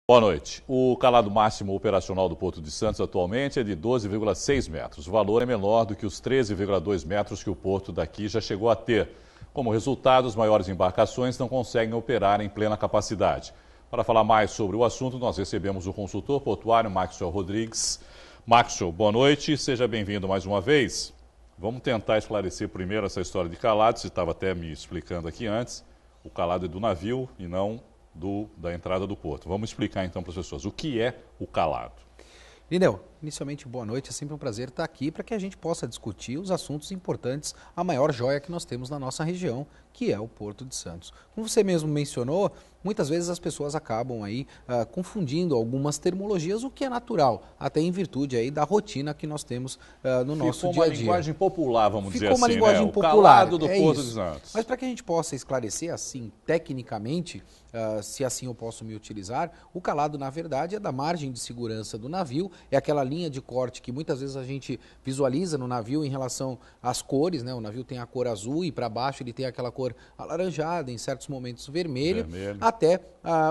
Boa noite. O calado máximo operacional do Porto de Santos atualmente é de 12,6 metros. O valor é menor do que os 13,2 metros que o porto daqui já chegou a ter. Como resultado, as maiores embarcações não conseguem operar em plena capacidade. Para falar mais sobre o assunto, nós recebemos o consultor portuário Maxwell Rodrigues. Maxwell, boa noite, seja bem-vindo mais uma vez. Vamos tentar esclarecer primeiro essa história de calado, você estava até me explicando aqui antes. O calado é do navio e não da entrada do porto. Vamos explicar então para as pessoas o que é o calado. Lineu, inicialmente boa noite, é sempre um prazer estar aqui para que a gente possa discutir os assuntos importantes, a maior joia que nós temos na nossa região, que é o Porto de Santos. Como você mesmo mencionou, muitas vezes as pessoas acabam aí confundindo algumas terminologias, o que é natural, até em virtude aí da rotina que nós temos no nosso dia a dia. Ficou uma linguagem popular, vamos dizer assim, Ficou uma linguagem né? popular, O calado do Porto de Santos. Mas para que a gente possa esclarecer assim, tecnicamente, se assim eu posso me utilizar, o calado, na verdade, é da margem de segurança do navio, é aquela linha de corte que muitas vezes a gente visualiza no navio em relação às cores, né? O navio tem a cor azul e para baixo ele tem aquela cor alaranjada, em certos momentos vermelho. Até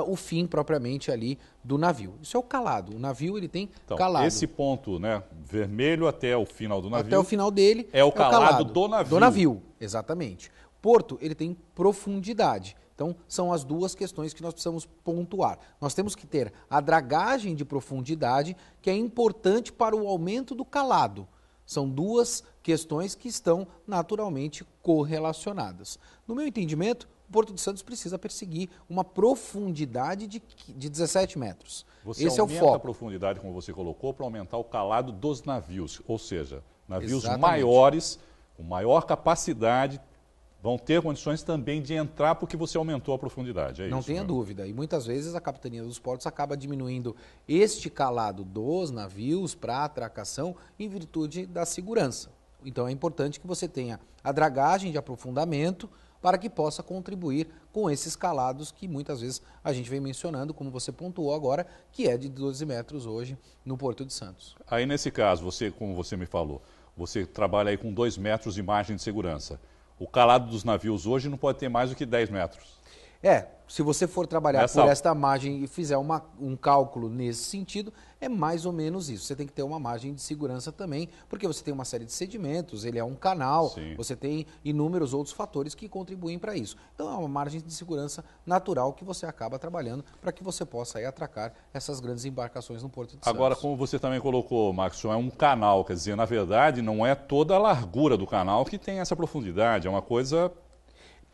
o fim propriamente ali do navio. Isso é o calado. O navio ele tem calado. Esse ponto, né, vermelho até o final do navio. Até o final dele é o calado do navio. Do navio, exatamente. Porto, ele tem profundidade. Então, são as duas questões que nós precisamos pontuar. Nós temos que ter a dragagem de profundidade, que é importante para o aumento do calado. São duas questões que estão naturalmente correlacionadas. No meu entendimento, o Porto de Santos precisa perseguir uma profundidade de 17 metros. Esse é o foco. A profundidade, como você colocou, para aumentar o calado dos navios. Ou seja, navios maiores, com maior capacidade, vão ter condições também de entrar porque você aumentou a profundidade. Não tenha dúvida. E muitas vezes a Capitania dos Portos acaba diminuindo este calado dos navios para atracação em virtude da segurança. Então é importante que você tenha a dragagem de aprofundamento para que possa contribuir com esses calados que muitas vezes a gente vem mencionando, como você pontuou agora, que é de 12 metros hoje no Porto de Santos. Aí nesse caso, como você me falou, você trabalha aí com 2 metros de margem de segurança. O calado dos navios hoje não pode ter mais do que 10 metros. Se você for trabalhar por esta margem e fizer um cálculo nesse sentido, é mais ou menos isso. Você tem que ter uma margem de segurança também, porque você tem uma série de sedimentos, ele é um canal, você tem inúmeros outros fatores que contribuem para isso. Então é uma margem de segurança natural que você acaba trabalhando para que você possa aí atracar essas grandes embarcações no Porto de Santos. Agora, como você também colocou, Maxwell, é um canal, quer dizer, na verdade não é toda a largura do canal que tem essa profundidade, é uma coisa...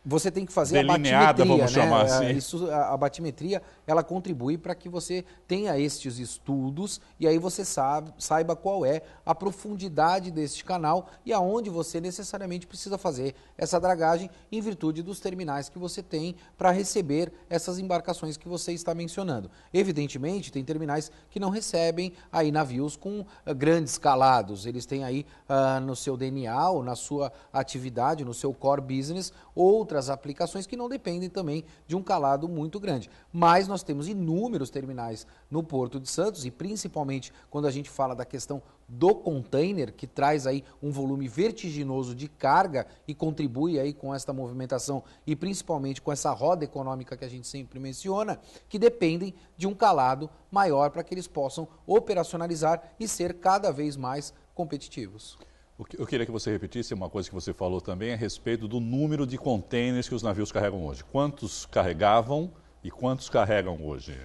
Você tem que fazer delineada, a batimetria, vamos chamar assim. A batimetria, ela contribui para que você tenha estes estudos e aí você saiba qual é a profundidade deste canal e aonde você necessariamente precisa fazer essa dragagem em virtude dos terminais que você tem para receber essas embarcações que você está mencionando. Evidentemente, tem terminais que não recebem aí navios com grandes calados. Eles têm aí no seu DNA ou na sua atividade, no seu core business, outras aplicações que não dependem também de um calado muito grande. Mas nós temos inúmeros terminais no Porto de Santos e principalmente quando a gente fala da questão do container, que traz aí um volume vertiginoso de carga e contribui aí com esta movimentação e principalmente com essa roda econômica que a gente sempre menciona, que dependem de um calado maior para que eles possam operacionalizar e ser cada vez mais competitivos. Eu queria que você repetisse uma coisa que você falou também a respeito do número de contêineres que os navios carregam hoje. Quantos carregavam e quantos carregam hoje,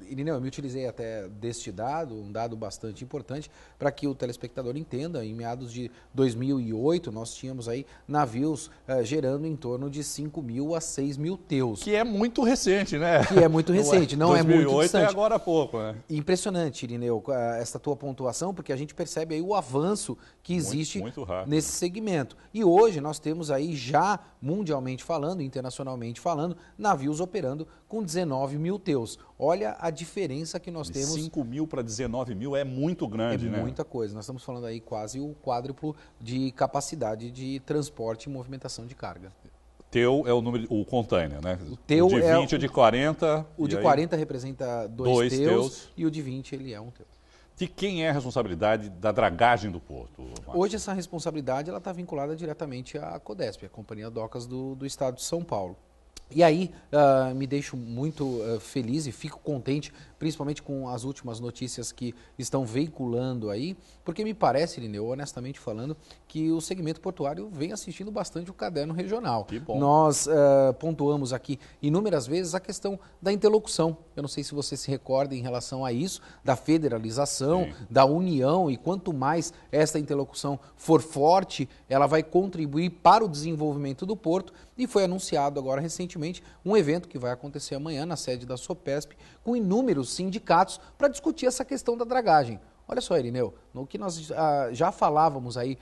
Irineu, eu me utilizei até deste dado, um dado bastante importante, para que o telespectador entenda. Em meados de 2008, nós tínhamos aí navios gerando em torno de 5.000 a 6.000 teus. Que é muito recente, né? Que é muito recente, não é muito distante. 2008 é agora há pouco, né? Impressionante, Irineu, esta tua pontuação, porque a gente percebe aí o avanço que existe muito nesse segmento. E hoje nós temos aí já, mundialmente falando, internacionalmente falando, navios operando com 19.000 teus. Olha a diferença que nós temos. 5.000 para 19.000 é muito grande, né? É muita coisa. Nós estamos falando aí quase o quádruplo de capacidade de transporte e movimentação de carga. Teu é o número, o container, né? O teu de 20 ou de 40. O de 40 representa dois teus e o de 20 ele é um teu. De quem é a responsabilidade da dragagem do porto, Marcos? Hoje essa responsabilidade está vinculada diretamente à CODESP, a Companhia Docas do Estado de São Paulo. E aí, me deixo muito feliz e fico contente, principalmente com as últimas notícias que estão veiculando aí, porque me parece, Irineu, honestamente falando, que o segmento portuário vem assistindo bastante o Caderno Regional. Que bom. Nós pontuamos aqui inúmeras vezes a questão da interlocução. Eu não sei se você se recorda em relação a isso, da federalização, Sim. da união, e quanto mais esta interlocução for forte, ela vai contribuir para o desenvolvimento do porto. E foi anunciado agora recentemente um evento que vai acontecer amanhã na sede da Sopesp, com inúmeros sindicatos para discutir essa questão da dragagem. Olha só, Irineu, no que nós já falávamos aí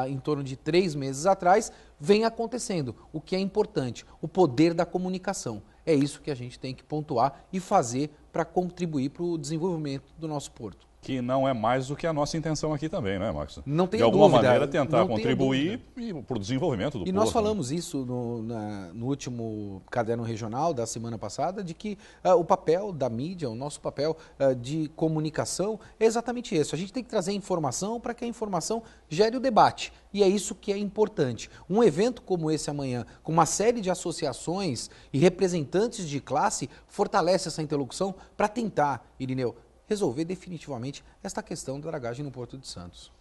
em torno de 3 meses atrás, vem acontecendo. O que é importante, o poder da comunicação. É isso que a gente tem que pontuar e fazer para contribuir para o desenvolvimento do nosso porto. Que não é mais do que a nossa intenção aqui também, não é, Marcos? Não tenho de alguma dúvida, maneira tentar não tenho contribuir para o desenvolvimento do porto. E nós falamos isso no último Caderno Regional da semana passada, de que o papel da mídia, o nosso papel de comunicação é exatamente esse. A gente tem que trazer informação para que a informação gere o debate. E é isso que é importante. Um evento como esse amanhã, com uma série de associações e representantes de classe, fortalece essa interlocução para tentar, Irineu, resolver definitivamente esta questão da dragagem no Porto de Santos.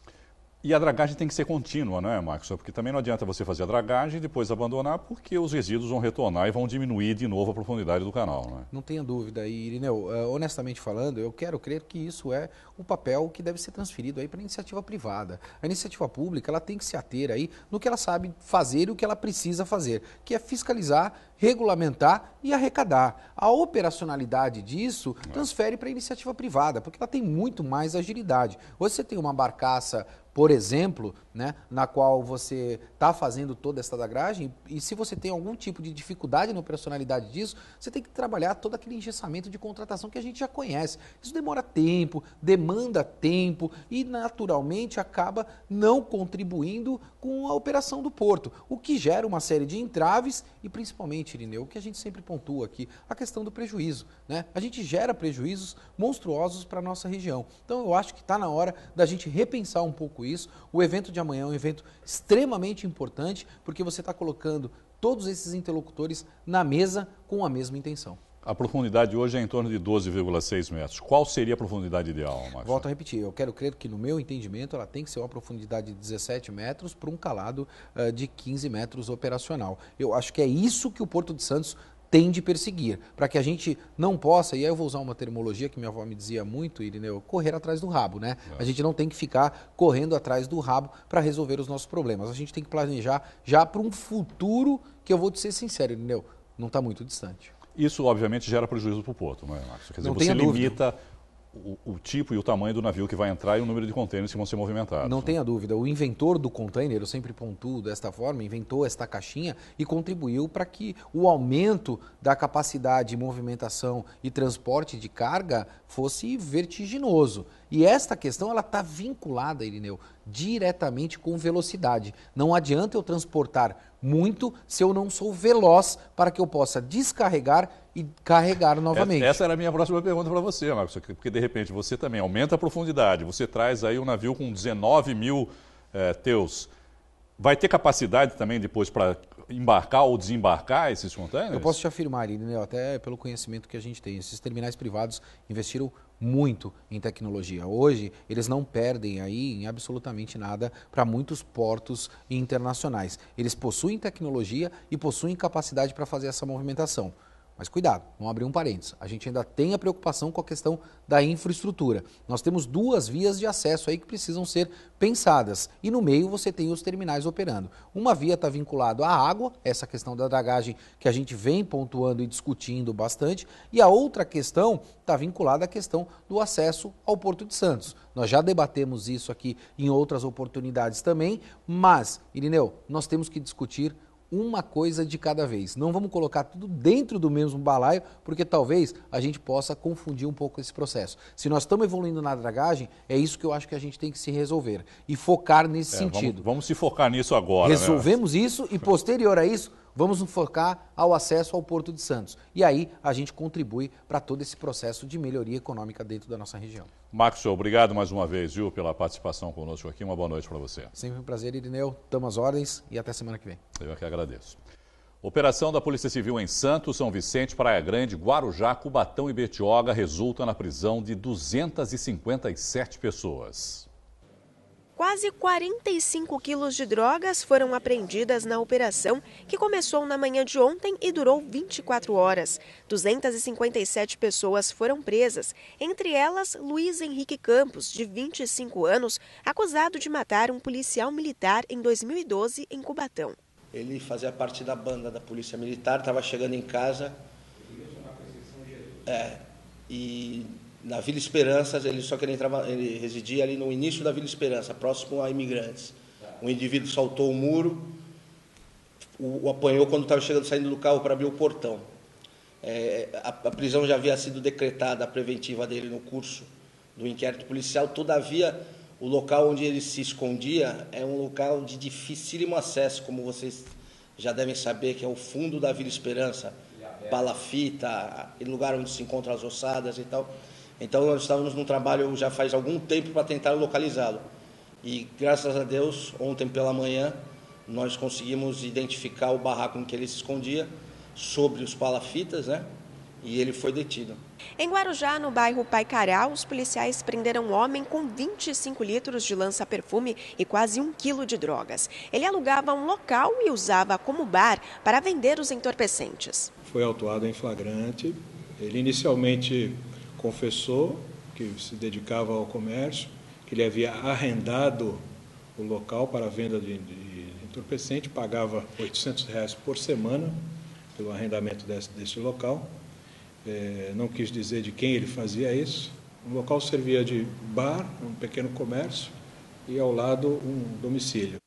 E a dragagem tem que ser contínua, não é, Marcos? Porque também não adianta você fazer a dragagem e depois abandonar, porque os resíduos vão retornar e vão diminuir de novo a profundidade do canal, não é? Não tenha dúvida. E, Irineu, honestamente falando, eu quero crer que isso é o papel que deve ser transferido aí para a iniciativa privada. A iniciativa pública, ela tem que se ater aí no que ela sabe fazer e o que ela precisa fazer, que é fiscalizar, regulamentar e arrecadar. A operacionalidade disso transfere para a iniciativa privada, porque ela tem muito mais agilidade. Hoje você tem uma barcaça, por exemplo, né, na qual você está fazendo toda essa dragagem, e se você tem algum tipo de dificuldade na operacionalidade disso, você tem que trabalhar todo aquele engessamento de contratação que a gente já conhece. Isso demora tempo, demanda tempo e naturalmente acaba não contribuindo com a operação do porto, o que gera uma série de entraves e principalmente, Irineu, o que a gente sempre pontua aqui, a questão do prejuízo, né? A gente gera prejuízos monstruosos para a nossa região. Então eu acho que está na hora da gente repensar um pouco isso. O evento de amanhã é um evento extremamente importante, porque você está colocando todos esses interlocutores na mesa com a mesma intenção. A profundidade hoje é em torno de 12,6 metros. Qual seria a profundidade ideal, Marcos? Volto a repetir, eu quero crer que no meu entendimento ela tem que ser uma profundidade de 17 metros para um calado de 15 metros operacional. Eu acho que é isso que o Porto de Santos tem de perseguir, para que a gente não possa, e aí eu vou usar uma terminologia que minha avó me dizia muito, Irineu, correr atrás do rabo, né? A gente não tem que ficar correndo atrás do rabo para resolver os nossos problemas. A gente tem que planejar já para um futuro que eu vou te ser sincero, Irineu, não está muito distante. Isso, obviamente, gera prejuízo para o porto, não é, Marcos? Quer dizer, você limita o tipo e o tamanho do navio que vai entrar e o número de contêineres que vão ser movimentados. Não tenha dúvida. O inventor do container, eu sempre pontuo desta forma, inventou esta caixinha e contribuiu para que o aumento da capacidade de movimentação e transporte de carga fosse vertiginoso. E esta questão ela está vinculada, Irineu, diretamente com velocidade. Não adianta eu transportar muito se eu não sou veloz para que eu possa descarregar e carregar novamente. Essa era a minha próxima pergunta para você, Marcos, porque de repente você também aumenta a profundidade, você traz aí um navio com 19 mil teus. Vai ter capacidade também depois para embarcar ou desembarcar esses contêineres? Eu posso te afirmar, Irineu, até pelo conhecimento que a gente tem, esses terminais privados investiram muito em tecnologia. Hoje, eles não perdem aí em absolutamente nada para muitos portos internacionais. Eles possuem tecnologia e possuem capacidade para fazer essa movimentação. Mas cuidado, vamos abrir um parênteses. A gente ainda tem a preocupação com a questão da infraestrutura. Nós temos 2 vias de acesso aí que precisam ser pensadas. E no meio você tem os terminais operando. Uma via está vinculada à água, essa questão da dragagem que a gente vem pontuando e discutindo bastante. E a outra questão está vinculada à questão do acesso ao Porto de Santos. Nós já debatemos isso aqui em outras oportunidades também. Mas, Irineu, nós temos que discutir uma coisa de cada vez. Não vamos colocar tudo dentro do mesmo balaio, porque talvez a gente possa confundir um pouco esse processo. Se nós estamos evoluindo na dragagem, é isso que eu acho que a gente tem que se resolver e focar nesse sentido. Vamos se focar nisso agora. Resolvemos isso e posterior a isso, vamos nos focar ao acesso ao Porto de Santos. E aí a gente contribui para todo esse processo de melhoria econômica dentro da nossa região. Marcos, obrigado mais uma vez, viu, pela participação conosco aqui. Uma boa noite para você. Sempre um prazer, Irineu. Estamos às ordens e até semana que vem. Eu que agradeço. Operação da Polícia Civil em Santos, São Vicente, Praia Grande, Guarujá, Cubatão e Bertioga resulta na prisão de 257 pessoas. Quase 45 quilos de drogas foram apreendidas na operação, que começou na manhã de ontem e durou 24 horas. 257 pessoas foram presas, entre elas Luiz Henrique Campos, de 25 anos, acusado de matar um policial militar em 2012 em Cubatão. Ele fazia parte da banda da Polícia Militar, estava chegando em casa e na Vila Esperança, ele residia ali no início da Vila Esperança, próximo a Imigrantes. Um indivíduo saltou o muro, o apanhou quando estava saindo do carro para abrir o portão. A prisão já havia sido decretada, a preventiva dele no curso do inquérito policial, todavia o local onde ele se escondia é um local de dificílimo acesso, como vocês já devem saber, que é o fundo da Vila Esperança, palafita, aquele lugar onde se encontram as ossadas e tal. Então nós estávamos num trabalho já faz algum tempo para tentar localizá-lo. E graças a Deus, ontem pela manhã, nós conseguimos identificar o barraco em que ele se escondia, sobre os palafitas, né? E ele foi detido. Em Guarujá, no bairro Paicará, os policiais prenderam um homem com 25 litros de lança-perfume e quase 1 quilo de drogas. Ele alugava um local e usava como bar para vender os entorpecentes. Foi autuado em flagrante. Ele inicialmente confessou que se dedicava ao comércio, que ele havia arrendado o local para a venda de entorpecente, pagava R$ 800 por semana pelo arrendamento desse local. Não quis dizer de quem ele fazia isso. O local servia de bar, um pequeno comércio, e ao lado um domicílio.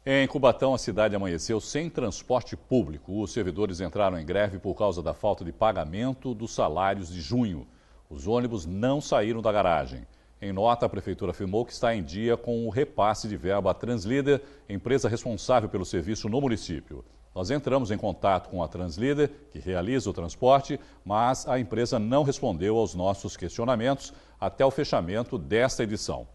Em Cubatão, a cidade amanheceu sem transporte público. Os servidores entraram em greve por causa da falta de pagamento dos salários de junho. Os ônibus não saíram da garagem. Em nota, a Prefeitura afirmou que está em dia com o repasse de verba à Translíder, empresa responsável pelo serviço no município. Nós entramos em contato com a Translíder, que realiza o transporte, mas a empresa não respondeu aos nossos questionamentos até o fechamento desta edição.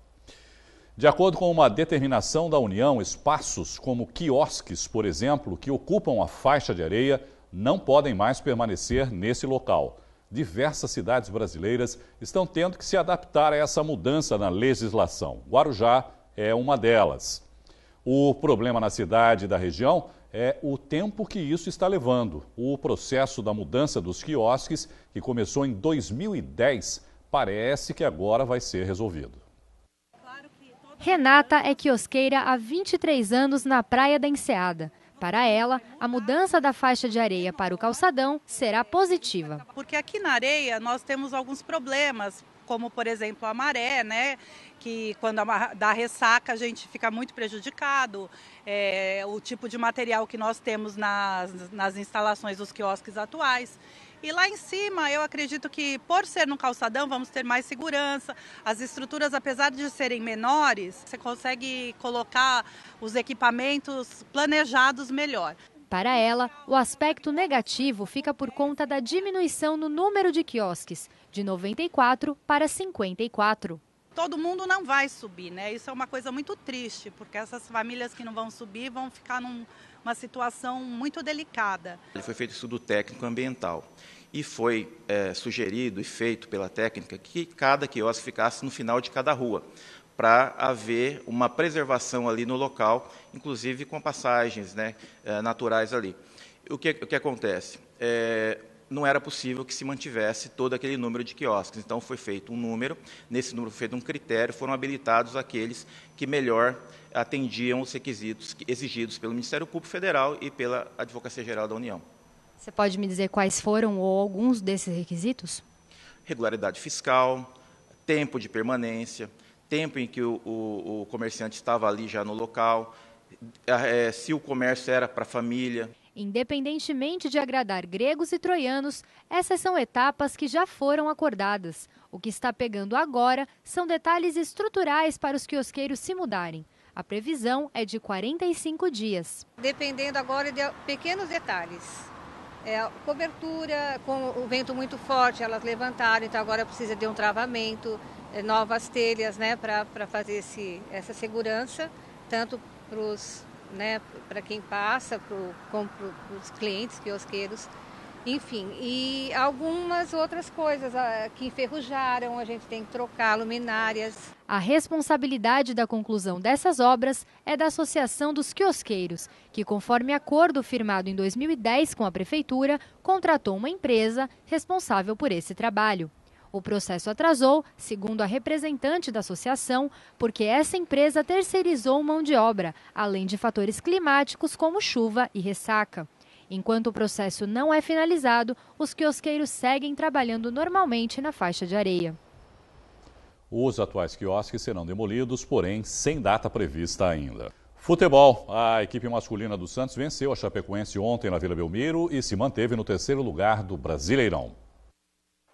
De acordo com uma determinação da União, espaços como quiosques, por exemplo, que ocupam a faixa de areia, não podem mais permanecer nesse local. Diversas cidades brasileiras estão tendo que se adaptar a essa mudança na legislação. Guarujá é uma delas. O problema na cidade e da região é o tempo que isso está levando. O processo da mudança dos quiosques, que começou em 2010, parece que agora vai ser resolvido. Renata é quiosqueira há 23 anos na Praia da Enseada. Para ela, a mudança da faixa de areia para o calçadão será positiva. Porque aqui na areia nós temos alguns problemas, como por exemplo a maré, né? Que quando dá ressaca a gente fica muito prejudicado. O tipo de material que nós temos nas instalações dos quiosques atuais. E lá em cima, eu acredito que por ser no calçadão, vamos ter mais segurança. As estruturas, apesar de serem menores, você consegue colocar os equipamentos planejados melhor. Para ela, o aspecto negativo fica por conta da diminuição no número de quiosques, de 94 para 54. Todo mundo não vai subir, né? Isso é uma coisa muito triste, porque essas famílias que não vão subir vão ficar numa situação muito delicada. Foi feito estudo técnico ambiental e foi sugerido e feito pela técnica que cada quiosque ficasse no final de cada rua, para haver uma preservação ali no local, inclusive com passagens, né, naturais ali. O que acontece? Não era possível que se mantivesse todo aquele número de quiosques. Então foi feito um número, nesse número foi feito um critério, foram habilitados aqueles que melhor atendiam os requisitos exigidos pelo Ministério Público Federal e pela Advocacia Geral da União. Você pode me dizer quais foram ou alguns desses requisitos? Regularidade fiscal, tempo de permanência, tempo em que o comerciante estava ali já no local, se o comércio era para a família. Independentemente de agradar gregos e troianos, essas são etapas que já foram acordadas. O que está pegando agora são detalhes estruturais para os quiosqueiros se mudarem. A previsão é de 45 dias. Dependendo agora de pequenos detalhes. Cobertura, com o vento muito forte, elas levantaram, então agora precisa de um travamento, novas telhas, né, para fazer essa segurança, tanto para os né, para quem passa, para os clientes, quiosqueiros, enfim. E algumas outras coisas que enferrujaram, a gente tem que trocar luminárias. A responsabilidade da conclusão dessas obras é da Associação dos Quiosqueiros, que, conforme acordo firmado em 2010 com a Prefeitura, contratou uma empresa responsável por esse trabalho. O processo atrasou, segundo a representante da associação, porque essa empresa terceirizou mão de obra, além de fatores climáticos como chuva e ressaca. Enquanto o processo não é finalizado, os quiosqueiros seguem trabalhando normalmente na faixa de areia. Os atuais quiosques serão demolidos, porém sem data prevista ainda. Futebol. A equipe masculina do Santos venceu a Chapecoense ontem na Vila Belmiro e se manteve no terceiro lugar do Brasileirão.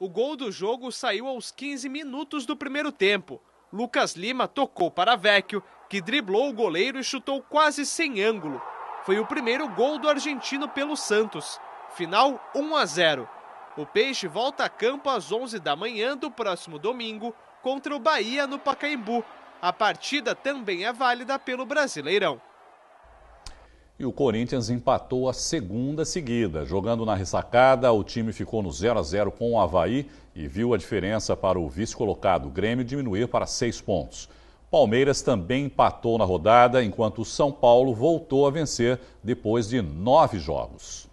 O gol do jogo saiu aos 15 minutos do primeiro tempo. Lucas Lima tocou para Vecchio, que driblou o goleiro e chutou quase sem ângulo. Foi o primeiro gol do argentino pelo Santos. Final 1-0. O Peixe volta a campo às 11 da manhã do próximo domingo contra o Bahia no Pacaembu. A partida também é válida pelo Brasileirão. E o Corinthians empatou a segunda seguida. Jogando na ressacada, o time ficou no 0-0 com o Avaí e viu a diferença para o vice-colocado Grêmio diminuir para 6 pontos. Palmeiras também empatou na rodada, enquanto o São Paulo voltou a vencer depois de 9 jogos.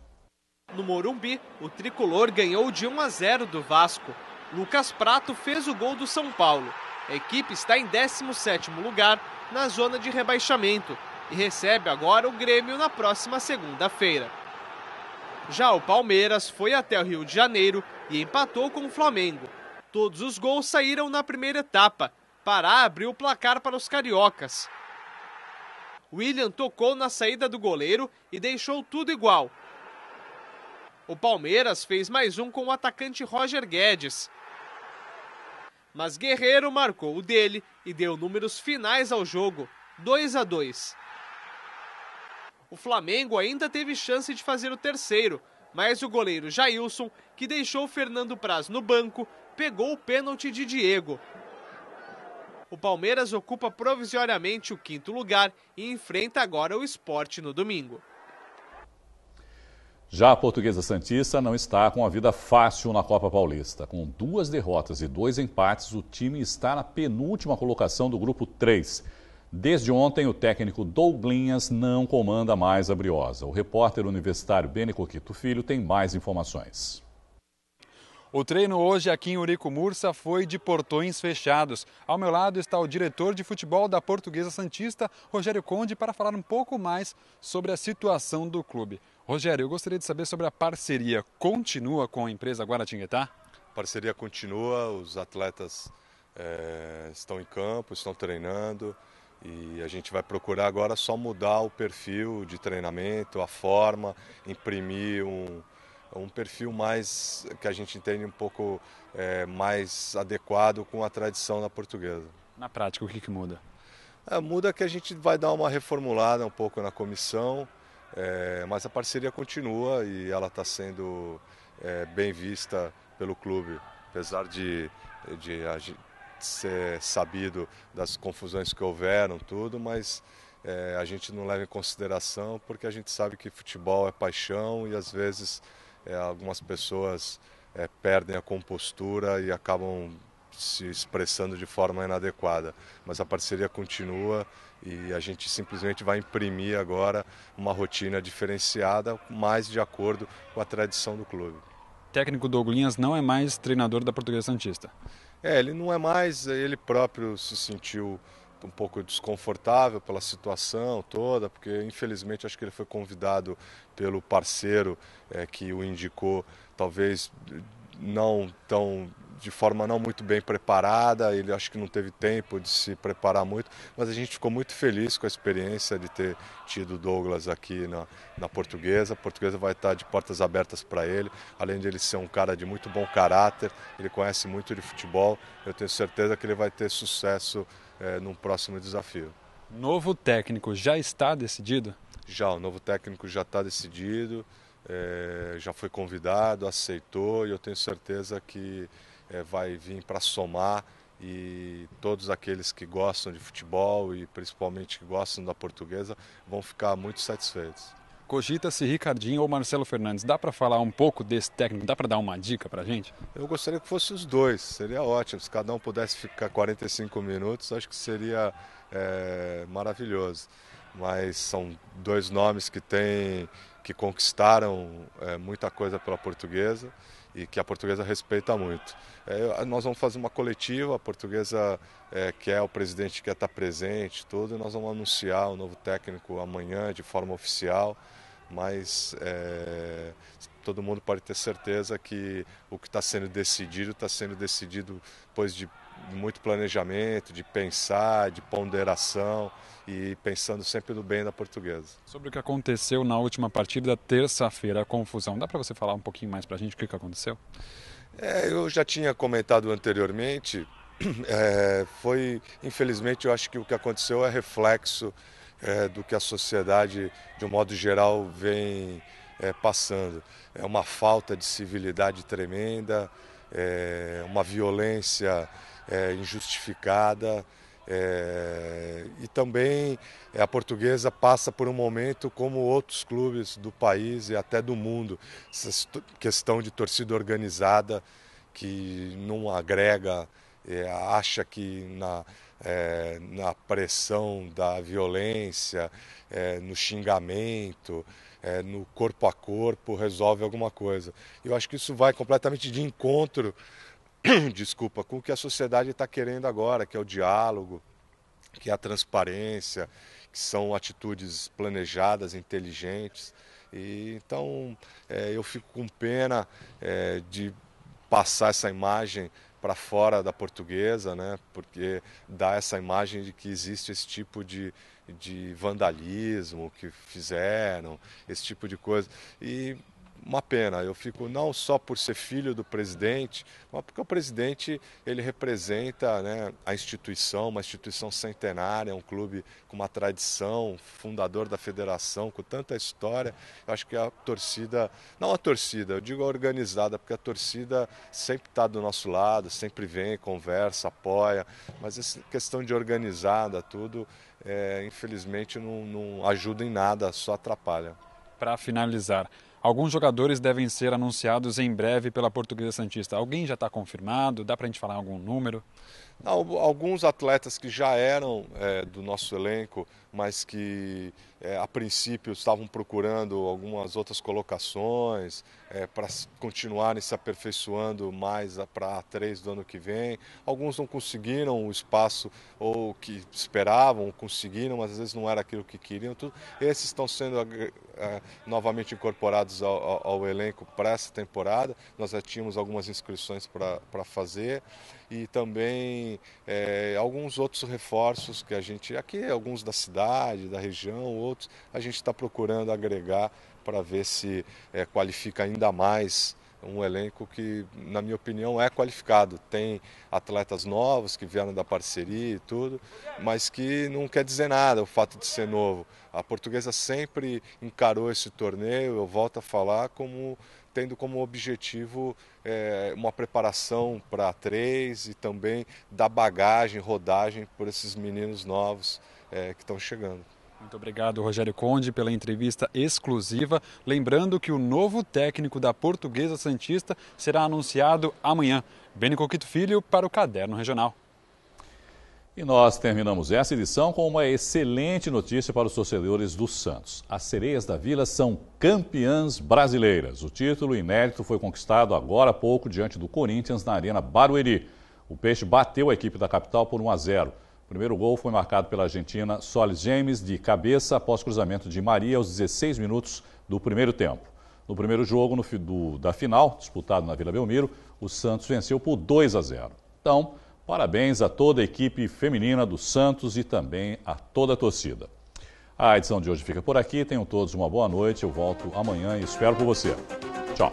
No Morumbi, o tricolor ganhou de 1-0 do Vasco. Lucas Prato fez o gol do São Paulo. A equipe está em 17º lugar na zona de rebaixamento e recebe agora o Grêmio na próxima segunda-feira. Já o Palmeiras foi até o Rio de Janeiro e empatou com o Flamengo. Todos os gols saíram na primeira etapa. Pará abriu o placar para os cariocas. William tocou na saída do goleiro e deixou tudo igual. O Palmeiras fez mais um com o atacante Roger Guedes. Mas Guerreiro marcou o dele e deu números finais ao jogo, 2-2. O Flamengo ainda teve chance de fazer o terceiro, mas o goleiro Jailson, que deixou Fernando Praz no banco, pegou o pênalti de Diego. O Palmeiras ocupa provisoriamente o 5º lugar e enfrenta agora o Sport no domingo. Já a Portuguesa Santista não está com a vida fácil na Copa Paulista. Com 2 derrotas e 2 empates, o time está na penúltima colocação do grupo 3. Desde ontem, o técnico Douglinhas não comanda mais a Briosa. O repórter universitário Beni Coquito Filho tem mais informações. O treino hoje aqui em Eurico Mursa foi de portões fechados. Ao meu lado está o diretor de futebol da Portuguesa Santista, Rogério Conde, para falar um pouco mais sobre a situação do clube. Rogério, eu gostaria de saber sobre a parceria. Continua com a empresa Guaratinguetá? A parceria continua, os atletas estão em campo, estão treinando e a gente vai procurar agora só mudar o perfil de treinamento, a forma, imprimir um perfil mais que a gente entende um pouco mais adequado com a tradição da Portuguesa. Na prática, o que muda? Muda que a gente vai dar uma reformulada um pouco na comissão, mas a parceria continua e ela está sendo bem vista pelo clube, apesar de ser sabido das confusões que houveram, tudo, mas a gente não leva em consideração porque a gente sabe que futebol é paixão e às vezes algumas pessoas perdem a compostura e acabam se expressando de forma inadequada. Mas a parceria continua e a gente simplesmente vai imprimir agora uma rotina diferenciada, mais de acordo com a tradição do clube. O técnico Douglinhas não é mais treinador da Portuguesa Santista. Ele não é mais, ele próprio se sentiu um pouco desconfortável pela situação toda, porque infelizmente acho que ele foi convidado pelo parceiro que o indicou, talvez não tão de forma não muito bem preparada, ele acho que não teve tempo de se preparar muito, mas a gente ficou muito feliz com a experiência de ter tido o Douglas aqui na Portuguesa. A Portuguesa vai estar de portas abertas para ele, além de ele ser um cara de muito bom caráter, ele conhece muito de futebol, eu tenho certeza que ele vai ter sucesso num próximo desafio. Novo técnico já está decidido? Já, o novo técnico já está decidido, já foi convidado, aceitou e eu tenho certeza que vai vir para somar e todos aqueles que gostam de futebol e principalmente que gostam da Portuguesa vão ficar muito satisfeitos. Cogita-se Ricardinho ou Marcelo Fernandes. Dá para falar um pouco desse técnico? Dá para dar uma dica para a gente? Eu gostaria que fosse os dois, seria ótimo. Se cada um pudesse ficar 45 minutos, acho que seria maravilhoso. Mas são dois nomes que conquistaram muita coisa pela Portuguesa e que a Portuguesa respeita muito. Nós vamos fazer uma coletiva, a Portuguesa quer, o presidente quer estar presente, tudo, e nós vamos anunciar o novo técnico amanhã de forma oficial, mas todo mundo pode ter certeza que o que está sendo decidido depois de muito planejamento, de pensar, de ponderação e pensando sempre no bem da Portuguesa. Sobre o que aconteceu na última partida da terça-feira, a confusão, dá para você falar um pouquinho mais para a gente o que aconteceu? Eu já tinha comentado anteriormente, infelizmente eu acho que o que aconteceu é reflexo do que a sociedade, de um modo geral, vem passando. É uma falta de civilidade tremenda, uma violência injustificada, e também a Portuguesa passa por um momento como outros clubes do país e até do mundo, essa questão de torcida organizada que não agrega, acha que na pressão da violência, no xingamento, no corpo a corpo resolve alguma coisa. Eu acho que isso vai completamente de encontro com o que a sociedade está querendo agora, que é o diálogo, que é a transparência, que são atitudes planejadas, inteligentes. Então, eu fico com pena de passar essa imagem para fora da Portuguesa, né? Porque dá essa imagem de que existe esse tipo de vandalismo que fizeram, esse tipo de coisa. E uma pena, eu fico não só por ser filho do presidente, mas porque o presidente ele representa, né, a instituição, uma instituição centenária, um clube com uma tradição, fundador da federação, com tanta história. Eu acho que a torcida, não a torcida, eu digo a organizada, porque a torcida sempre está do nosso lado, sempre vem, conversa, apoia, mas essa questão de organizada, tudo, infelizmente não ajuda em nada, só atrapalha. Para finalizar, alguns jogadores devem ser anunciados em breve pela Portuguesa Santista. Alguém já está confirmado? Dá para a gente falar algum número? Alguns atletas que já eram do nosso elenco, mas que a princípio estavam procurando algumas outras colocações para continuarem se aperfeiçoando mais para A3 do ano que vem. Alguns não conseguiram o espaço ou que esperavam, conseguiram, mas às vezes não era aquilo que queriam. Esses estão sendo novamente incorporados ao elenco para essa temporada. Nós já tínhamos algumas inscrições para fazer e também alguns outros reforços que a gente, aqui alguns da cidade, da região, outros, a gente está procurando agregar para ver se qualifica ainda mais um elenco que, na minha opinião, é qualificado. Tem atletas novos que vieram da parceria e tudo, mas que não quer dizer nada o fato de ser novo. A Portuguesa sempre encarou esse torneio, eu volto a falar, tendo como objetivo uma preparação para A3 e também dar bagagem, rodagem por esses meninos novos que estão chegando. Muito obrigado, Rogério Conde, pela entrevista exclusiva. Lembrando que o novo técnico da Portuguesa Santista será anunciado amanhã. Beni Coquito Filho para o Caderno Regional. E nós terminamos essa edição com uma excelente notícia para os torcedores do Santos. As Sereias da Vila são campeãs brasileiras. O título inédito foi conquistado agora há pouco diante do Corinthians na Arena Barueri. O Peixe bateu a equipe da capital por 1-0. O primeiro gol foi marcado pela argentina Solis James de cabeça após cruzamento de Maria aos 16 minutos do primeiro tempo. No primeiro jogo da final, disputado na Vila Belmiro, o Santos venceu por 2-0. Então, parabéns a toda a equipe feminina do Santos e também a toda a torcida. A edição de hoje fica por aqui. Tenham todos uma boa noite. Eu volto amanhã e espero por você. Tchau.